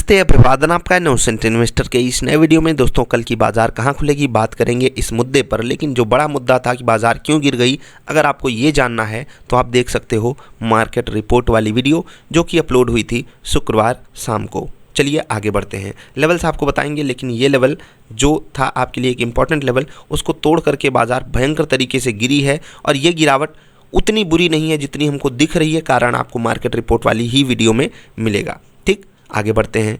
नमस्ते, अभिवादन आपका इनोसेंट इन्वेस्टर के इस नए वीडियो में। दोस्तों, कल की बाजार कहां खुलेगी बात करेंगे इस मुद्दे पर। लेकिन जो बड़ा मुद्दा था कि बाजार क्यों गिर गई, अगर आपको ये जानना है तो आप देख सकते हो मार्केट रिपोर्ट वाली वीडियो जो कि अपलोड हुई थी शुक्रवार शाम को। चलिए आगे बढ़ते हैं। लेवल्स आपको बताएंगे, लेकिन ये लेवल जो था आपके लिए एक इम्पॉर्टेंट लेवल, उसको तोड़ करके बाजार भयंकर तरीके से गिरी है। और ये गिरावट उतनी बुरी नहीं है जितनी हमको दिख रही है। कारण आपको मार्केट रिपोर्ट वाली ही वीडियो में मिलेगा। ठीक, आगे बढ़ते हैं।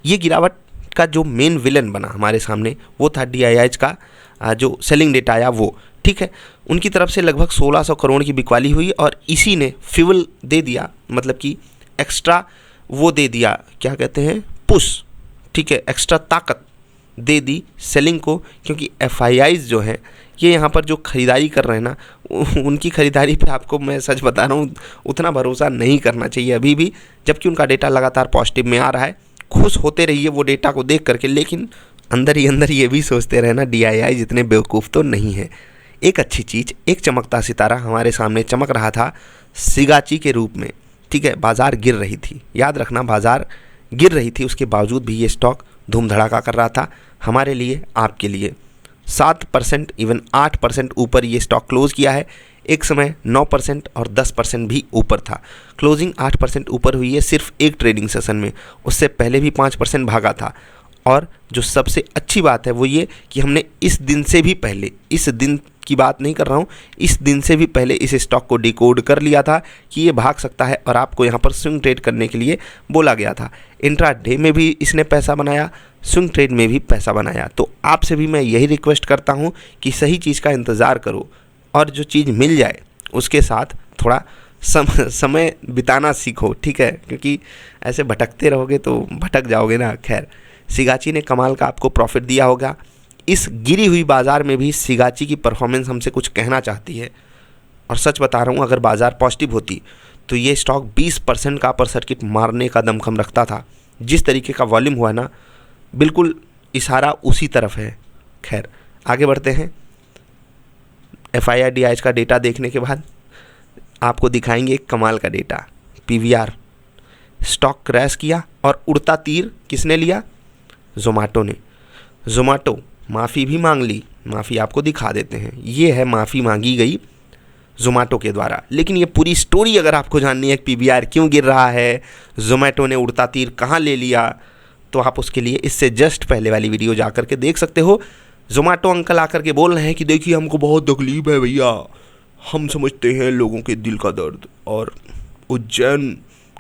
ये गिरावट का जो मेन विलन बना हमारे सामने वो था DIIs का जो सेलिंग डेटा आया वो। ठीक है, उनकी तरफ से लगभग 1600 करोड़ की बिकवाली हुई और इसी ने फ्यूल दे दिया, मतलब कि एक्स्ट्रा वो दे दिया, क्या कहते हैं, पुश। ठीक है, एक्स्ट्रा ताकत दे दी सेलिंग को, क्योंकि FIIs जो हैं ये यहाँ पर जो ख़रीदारी कर रहे हैं ना, उनकी ख़रीदारी पे आपको मैं सच बता रहा हूँ उतना भरोसा नहीं करना चाहिए अभी भी, जबकि उनका डेटा लगातार पॉजिटिव में आ रहा है। खुश होते रहिए वो डेटा को देख करके, लेकिन अंदर ही अंदर ये भी सोचते रहना DII जितने बेवकूफ़ तो नहीं है। एक अच्छी चीज़, एक चमकता सितारा हमारे सामने चमक रहा था सिगाची के रूप में। ठीक है, बाज़ार गिर रही थी, याद रखना बाज़ार गिर रही थी, उसके बावजूद भी ये स्टॉक धूम धड़ाका कर रहा था हमारे लिए, आपके लिए। 7% इवन 8% ऊपर ये स्टॉक क्लोज किया है। एक समय 9% और 10% भी ऊपर था। क्लोजिंग 8% ऊपर हुई है सिर्फ एक ट्रेडिंग सेशन में, उससे पहले भी 5% भागा था। और जो सबसे अच्छी बात है वो ये कि हमने इस दिन से भी पहले, इस दिन की बात नहीं कर रहा हूँ, इस दिन से भी पहले इस स्टॉक को डिकोड कर लिया था कि ये भाग सकता है और आपको यहाँ पर स्विंग ट्रेड करने के लिए बोला गया था। इंट्रा डे में भी इसने पैसा बनाया, स्विंग ट्रेड में भी पैसा बनाया। तो आपसे भी मैं यही रिक्वेस्ट करता हूँ कि सही चीज़ का इंतज़ार करो और जो चीज़ मिल जाए उसके साथ थोड़ा समय बिताना सीखो। ठीक है, क्योंकि ऐसे भटकते रहोगे तो भटक जाओगे ना। खैर, सिगाची ने कमाल का आपको प्रॉफिट दिया होगा। इस गिरी हुई बाज़ार में भी सिगाची की परफॉर्मेंस हमसे कुछ कहना चाहती है। और सच बता रहा हूँ, अगर बाज़ार पॉजिटिव होती तो ये स्टॉक 20% का अपर सर्किट मारने का दमखम रखता था। जिस तरीके का वॉल्यूम हुआ ना, बिल्कुल इशारा उसी तरफ है। खैर, आगे बढ़ते हैं। FII DIIs का डेटा देखने के बाद आपको दिखाएंगे एक कमाल का डेटा। PVR, स्टॉक क्रैश किया और उड़ता तीर किसने लिया? जोमेटो ने। जोमेटो माफ़ी भी मांग ली, माफ़ी आपको दिखा देते हैं। ये है माफ़ी मांगी गई जोमेटो के द्वारा। लेकिन ये पूरी स्टोरी अगर आपको जाननी है कि PVR क्यों गिर रहा है, जोमेटो ने उड़ता तीर कहाँ ले लिया, तो आप उसके लिए इससे जस्ट पहले वाली वीडियो जा कर के देख सकते हो। जोमेटो अंकल आकर के बोल रहे हैं कि देखिए हमको बहुत तकलीफ है भैया, हम समझते हैं लोगों के दिल का दर्द और उज्जैन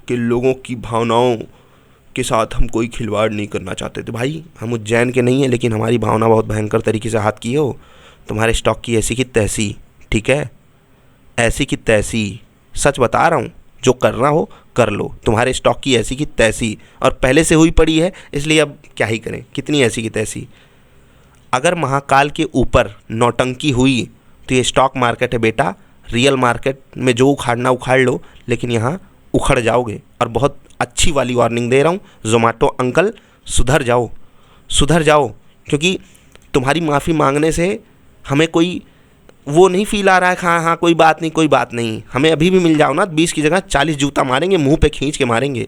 के लोगों की भावनाओं के साथ हम कोई खिलवाड़ नहीं करना चाहते थे। भाई, हम उज्जैन के नहीं हैं, लेकिन हमारी भावना बहुत भयंकर तरीके से हाथ की हो। तुम्हारे स्टॉक की ऐसी की तैसी, ठीक है, ऐसी की तैसी। सच बता रहा हूँ, जो करना हो कर लो। तुम्हारे स्टॉक की ऐसी की तैसी, और पहले से हुई पड़ी है, इसलिए अब क्या ही करें, कितनी ऐसी की तैसी। अगर महाकाल के ऊपर नौटंकी हुई तो ये स्टॉक मार्केट है बेटा, रियल मार्केट में जो उखाड़ना उखाड़ लो, लेकिन यहाँ उखड़ जाओगे। और बहुत अच्छी वाली वार्निंग दे रहा हूँ, जोमेटो अंकल सुधर जाओ, सुधर जाओ, क्योंकि तुम्हारी माफ़ी मांगने से हमें कोई वो नहीं फील आ रहा है। हाँ हाँ, कोई बात नहीं, कोई बात नहीं, हमें अभी भी मिल जाओ ना, 20 की जगह 40 जूता मारेंगे, मुंह पे खींच के मारेंगे।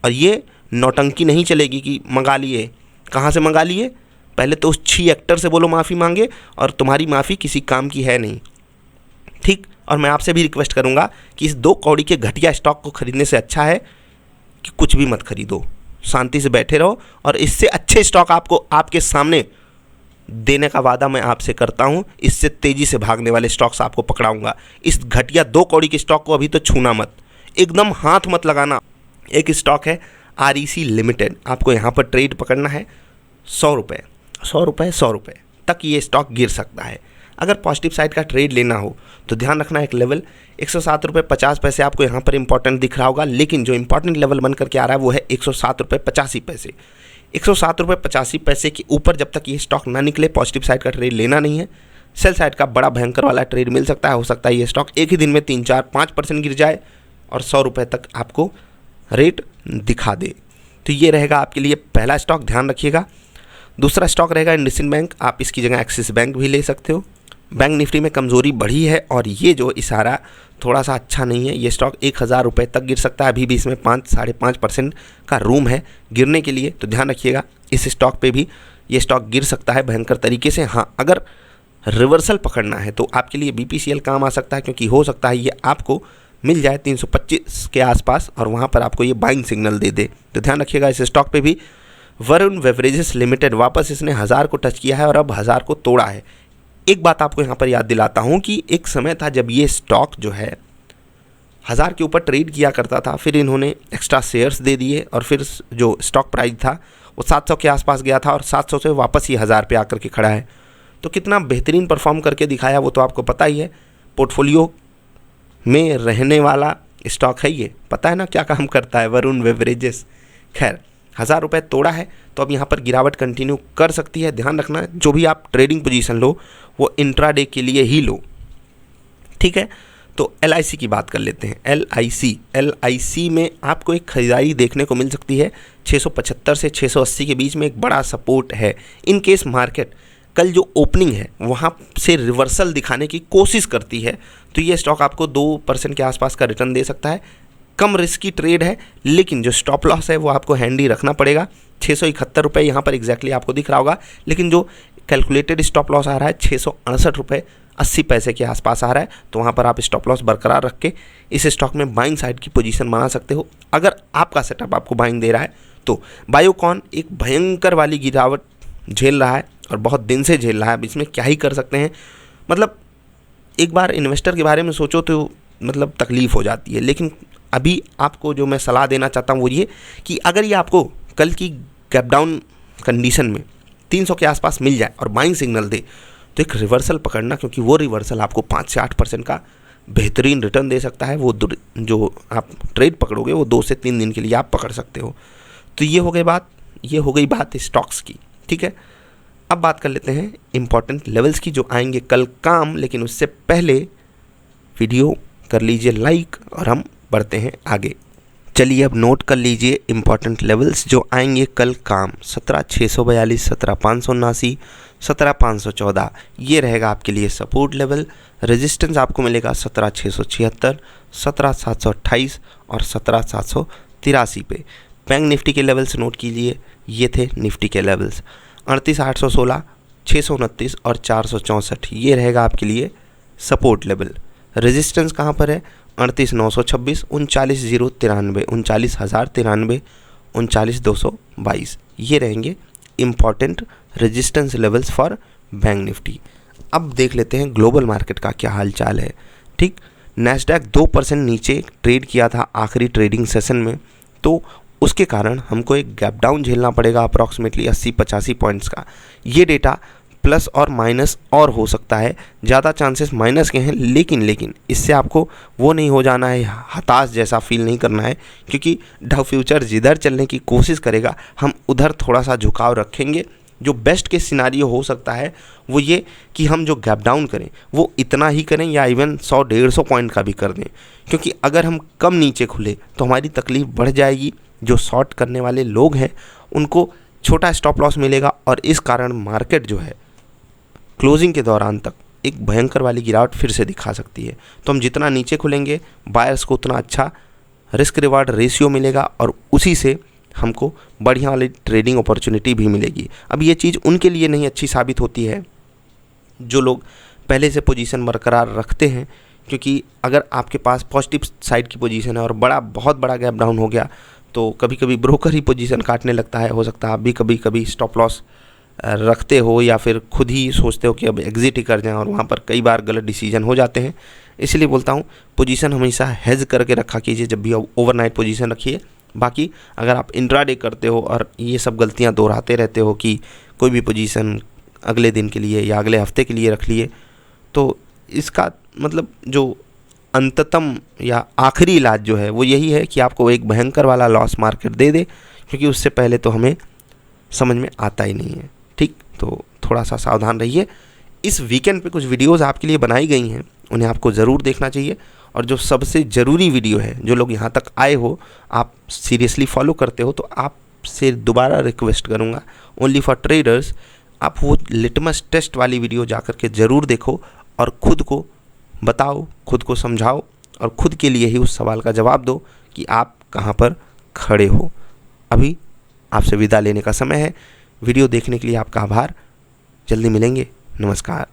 और ये नौटंकी नहीं चलेगी कि मंगा लिए। कहाँ से मंगा लिए? पहले तो उस छी एक्टर से बोलो माफ़ी मांगे, और तुम्हारी माफ़ी किसी काम की है नहीं। ठीक, और मैं आपसे भी रिक्वेस्ट करूँगा कि इस 2 कौड़ी के घटिया स्टॉक को खरीदने से अच्छा है कि कुछ भी मत खरीदो, शांति से बैठे रहो। और इससे अच्छे स्टॉक आपको आपके सामने देने का वादा मैं आपसे करता हूं। इससे तेज़ी से भागने वाले स्टॉक्स आपको पकड़ाऊंगा। इस घटिया 2 कौड़ी के स्टॉक को अभी तो छूना मत, एकदम हाथ मत लगाना। एक स्टॉक है REC लिमिटेड, आपको यहाँ पर ट्रेड पकड़ना है 100 रुपये, 100 रुपये, 100 रुपये तक ये स्टॉक गिर सकता है। अगर पॉजिटिव साइड का ट्रेड लेना हो तो ध्यान रखना, एक लेवल 107 रुपये 50 पैसे आपको यहाँ पर इंपॉर्टेंट दिख रहा होगा, लेकिन जो इंपॉर्टेंट लेवल बन करके आ रहा है वो है 107 रुपये 85 पैसे। 107 रुपये 85 पैसे के ऊपर जब तक ये स्टॉक ना निकले, पॉजिटिव साइड का ट्रेड लेना नहीं है। सेल साइड का बड़ा भयंकर वाला ट्रेड मिल सकता है। हो सकता है ये स्टॉक एक ही दिन में 3, 4, 5% गिर जाए और 100 रुपये तक आपको रेट दिखा दे। तो ये रहेगा आपके लिए पहला स्टॉक, ध्यान रखिएगा। दूसरा स्टॉक रहेगा इंडसइंड बैंक, आप इसकी जगह एक्सिस बैंक भी ले सकते हो। बैंक निफ्टी में कमज़ोरी बढ़ी है और ये जो इशारा थोड़ा सा अच्छा नहीं है। ये स्टॉक 1000 रुपये तक गिर सकता है, अभी भी इसमें 5-5.5% का रूम है गिरने के लिए, तो ध्यान रखिएगा इस स्टॉक पे भी ये स्टॉक गिर सकता है भयंकर तरीके से। हाँ, अगर रिवर्सल पकड़ना है तो आपके लिए BPCL काम आ सकता है, क्योंकि हो सकता है ये आपको मिल जाए 325 के आसपास और वहाँ पर आपको ये बाइंग सिग्नल दे दे, तो ध्यान रखिएगा इस स्टॉक पे भी। वरुण बेवरेजेस लिमिटेड, वापस इसने 1000 को टच किया है और अब 1000 को तोड़ा है। एक बात आपको यहाँ पर याद दिलाता हूँ कि एक समय था जब ये स्टॉक जो है 1000 के ऊपर ट्रेड किया करता था, फिर इन्होंने एक्स्ट्रा शेयर्स दे दिए और फिर जो स्टॉक प्राइस था वो 700 के आसपास गया था और 700 से वापस ही 1000 पे आकर के खड़ा है। तो कितना बेहतरीन परफॉर्म करके दिखाया वो तो आपको पता ही है। पोर्टफोलियो में रहने वाला स्टॉक है ये, पता है ना क्या काम करता है वरुण बेवरेजेस। खैर 1000 रुपये तोड़ा है तो अब यहाँ पर गिरावट कंटिन्यू कर सकती है। ध्यान रखना जो भी आप ट्रेडिंग पोजीशन लो वो इंट्राडे के लिए ही लो, ठीक है। तो LIC की बात कर लेते हैं। LIC में आपको एक खरीदारी देखने को मिल सकती है 675 से 680 के बीच में एक बड़ा सपोर्ट है। इन केस मार्केट कल जो ओपनिंग है वहाँ से रिवर्सल दिखाने की कोशिश करती है तो ये स्टॉक आपको 2% के आसपास का रिटर्न दे सकता है। कम रिस्की ट्रेड है, लेकिन जो स्टॉप लॉस है वो आपको हैंडी रखना पड़ेगा। 671 रुपये यहाँ पर एग्जैक्टली आपको दिख रहा होगा, लेकिन जो कैलकुलेटेड स्टॉप लॉस आ रहा है 668 रुपये 80 पैसे के आसपास आ रहा है, तो वहाँ पर आप स्टॉप लॉस बरकरार रख के इस स्टॉक में बाइंग साइड की पोजीशन बना सकते हो। अगर आपका सेटअप आपको बाइंग दे रहा है तो बायोकॉन एक भयंकर वाली गिरावट झेल रहा है और बहुत दिन से झेल रहा है। अब इसमें क्या ही कर सकते हैं, मतलब एक बार इन्वेस्टर के बारे में सोचो तो मतलब तकलीफ़ हो जाती है। लेकिन अभी आपको जो मैं सलाह देना चाहता हूँ वो ये कि अगर ये आपको कल की गैप डाउन कंडीशन में 300 के आसपास मिल जाए और बाइंग सिग्नल दे तो एक रिवर्सल पकड़ना, क्योंकि वो रिवर्सल आपको 5 से 8% का बेहतरीन रिटर्न दे सकता है। वो जो आप ट्रेड पकड़ोगे वो 2 से 3 दिन के लिए आप पकड़ सकते हो। तो ये हो गई बात स्टॉक्स की, ठीक है। अब बात कर लेते हैं इंपॉर्टेंट लेवल्स की जो आएंगे कल काम, लेकिन उससे पहले वीडियो कर लीजिए लाइक और हम बढ़ते हैं आगे। चलिए अब नोट कर लीजिए इंपॉर्टेंट लेवल्स जो आएंगे कल काम। 17,642, 17,579, 17,514 ये रहेगा आपके लिए सपोर्ट लेवल। रेजिस्टेंस आपको मिलेगा 17,676, 17,728 और 17,783 पे। बैंक निफ्टी के लेवल्स नोट कीजिए, ये थे निफ्टी के लेवल्स। 38,816, 629 और 464 ये रहेगा आपके लिए सपोर्ट लेवल। रेजिस्टेंस कहाँ पर है? 38,926, 39,093, 39,093, 39,222 ये रहेंगे important resistance levels for bank Nifty. अब देख लेते हैं ग्लोबल मार्केट का क्या हाल चाल है। ठीक, नैस्डैक 2% नीचे ट्रेड किया था आखिरी ट्रेडिंग सेशन में, तो उसके कारण हमको एक गैप डाउन झेलना पड़ेगा अप्रॉक्सीमेटली 80-85 पॉइंट्स का। ये डेटा प्लस और माइनस और हो सकता है, ज़्यादा चांसेस माइनस के हैं, लेकिन इससे आपको वो नहीं हो जाना है, हताश जैसा फील नहीं करना है, क्योंकि डाउ फ्यूचर जिधर चलने की कोशिश करेगा हम उधर थोड़ा सा झुकाव रखेंगे। जो बेस्ट के सिनारियो हो सकता है वो ये कि हम जो गैप डाउन करें वो इतना ही करें या इवन 100-150 पॉइंट का भी कर दें, क्योंकि अगर हम कम नीचे खुले तो हमारी तकलीफ़ बढ़ जाएगी। जो शॉर्ट करने वाले लोग हैं उनको छोटा स्टॉप लॉस मिलेगा और इस कारण मार्केट जो है क्लोजिंग के दौरान तक एक भयंकर वाली गिरावट फिर से दिखा सकती है। तो हम जितना नीचे खुलेंगे बायर्स को उतना अच्छा रिस्क रिवार्ड रेशियो मिलेगा और उसी से हमको बढ़िया वाली ट्रेडिंग अपॉर्चुनिटी भी मिलेगी। अब ये चीज़ उनके लिए नहीं अच्छी साबित होती है जो लोग पहले से पोजीशन बरकरार रखते हैं, क्योंकि अगर आपके पास पॉजिटिव साइड की पोजीशन है और बहुत बड़ा गैप डाउन हो गया तो कभी कभी ब्रोकर ही पोजीशन काटने लगता है। हो सकता है आप भी कभी स्टॉप लॉस रखते हो या फिर खुद ही सोचते हो कि अब एग्जिट ही कर जाएं और वहाँ पर कई बार गलत डिसीजन हो जाते हैं। इसलिए बोलता हूँ पोजीशन हमेशा हेज करके रखा कीजिए, जब भी ओवरनाइट पोजीशन रखिए। बाकी अगर आप इंट्राडे करते हो और ये सब गलतियाँ दोहराते रहते हो कि कोई भी पोजीशन अगले दिन के लिए या अगले हफ्ते के लिए रख लिए, तो इसका मतलब जो अंततम या आखिरी इलाज जो है वो यही है कि आपको एक भयंकर वाला लॉस मार्केट दे दे, क्योंकि उससे पहले तो हमें समझ में आता ही नहीं है। ठीक, तो थोड़ा सा सावधान रहिए। इस वीकेंड पे कुछ वीडियोस आपके लिए बनाई गई हैं, उन्हें आपको ज़रूर देखना चाहिए। और जो सबसे ज़रूरी वीडियो है, जो लोग यहाँ तक आए हो, आप सीरियसली फॉलो करते हो, तो आपसे दोबारा रिक्वेस्ट करूँगा, ओनली फॉर ट्रेडर्स, आप वो लिटमस टेस्ट वाली वीडियो जा कर के ज़रूर देखो और खुद को बताओ, खुद को समझाओ और खुद के लिए ही उस सवाल का जवाब दो कि आप कहाँ पर खड़े हो। अभी आपसे विदा लेने का समय है। वीडियो देखने के लिए आपका आभार। जल्दी मिलेंगे। नमस्कार।